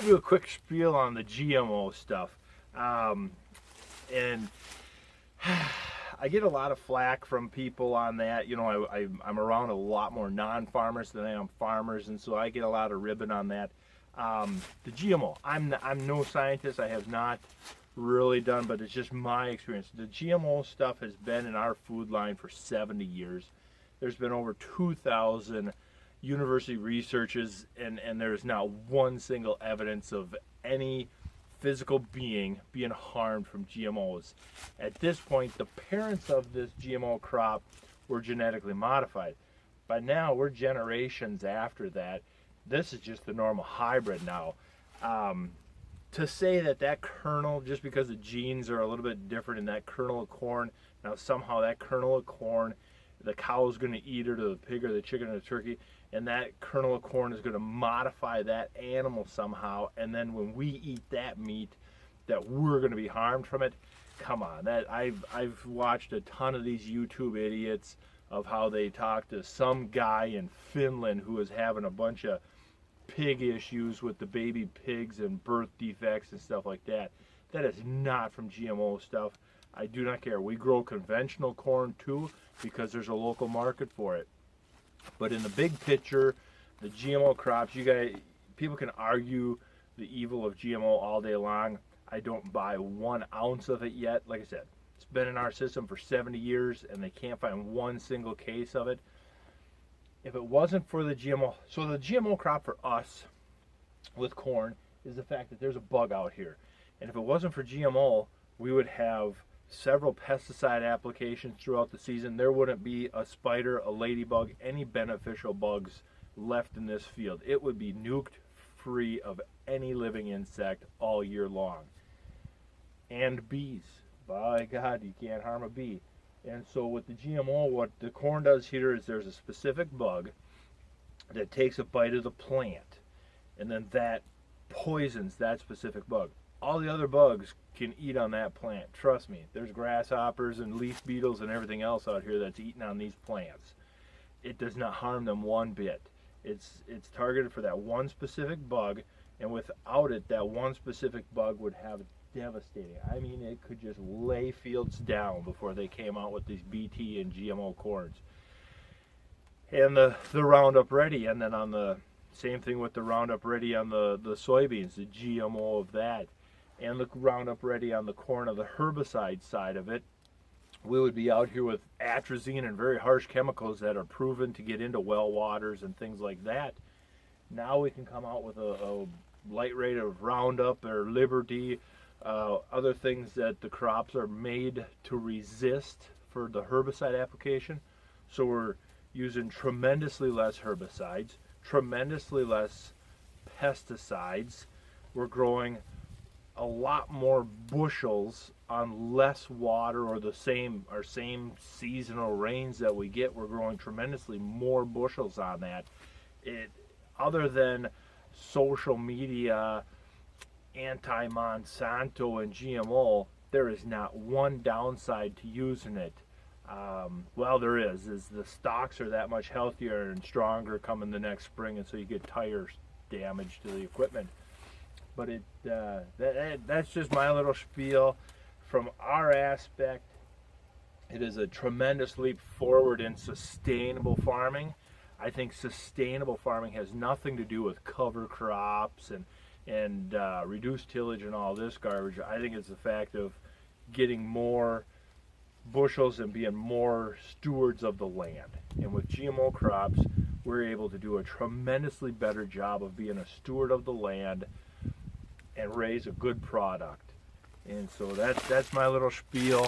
going to do a quick spiel on the GMO stuff. And I get a lot of flack from people on that. You know, I'm around a lot more non-farmers than I am farmers, and so I get a lot of ribbon on that. The GMO, I'm no scientist. I have not really done, but it's just my experience. The GMO stuff has been in our food line for 70 years. There's been over 2,000 university researches, and there's not one single evidence of any physical being harmed from GMOs. At this point, the parents of this GMO crop were genetically modified. By now, we're generations after that. This is just the normal hybrid now. To say that kernel, just because the genes are a little bit different in that kernel of corn, now somehow that kernel of corn, the cow's going to eat it, or the pig, or the chicken, or the turkey, and that kernel of corn is going to modify that animal somehow, and then when we eat that meat, that we're going to be harmed from it. Come on, that I've watched a ton of these YouTube idiots of how they talk to some guy in Finland who is having a bunch of pig issues with the baby pigs and birth defects and stuff like that. That is not from GMO stuff. I do not care. We grow conventional corn too because there's a local market for it. But in the big picture, the GMO crops, people can argue the evil of GMO all day long. I don't buy 1 ounce of it yet. Like I said, it's been in our system for 70 years and they can't find one single case of it. If it wasn't for the GMO, so the GMO crop for us with corn is the fact that there's a bug out here. And if it wasn't for GMO, we would have several pesticide applications throughout the season. There wouldn't be a spider, a ladybug, any beneficial bugs left in this field. It would be nuked free of any living insect all year long. And bees. By God, you can't harm a bee. And so with the GMO, what the corn does here is there's a specific bug that takes a bite of the plant, and then that poisons that specific bug. All the other bugs can eat on that plant. Trust me, there's grasshoppers and leaf beetles and everything else out here that's eating on these plants. It does not harm them one bit. It's targeted for that one specific bug, and without it, that one specific bug would have devastating. I mean, it could just lay fields down before they came out with these BT and GMO corns. And the Roundup Ready, and then on the same thing with the Roundup Ready on the soybeans, the GMO of that, and the Roundup Ready on the corn of the herbicide side of it. We would be out here with atrazine and very harsh chemicals that are proven to get into well waters and things like that. Now we can come out with a light rate of Roundup or Liberty, other things that the crops are made to resist for the herbicide application. So we're using tremendously less herbicides, tremendously less pesticides. We're growing a lot more bushels on less water, or same seasonal rains that we get. We're growing tremendously more bushels on that. Other than social media, anti-Monsanto and GMO, there is not one downside to using it. Well, there is the stalks are that much healthier and stronger coming the next spring, and so you get tire damage to the equipment. But that's just my little spiel. From our aspect, it is a tremendous leap forward in sustainable farming. I think sustainable farming has nothing to do with cover crops and reduced tillage and all this garbage. I think it's the fact of getting more bushels and being more stewards of the land. And with GMO crops, we're able to do a tremendously better job of being a steward of the land and raise a good product. And so that's my little spiel.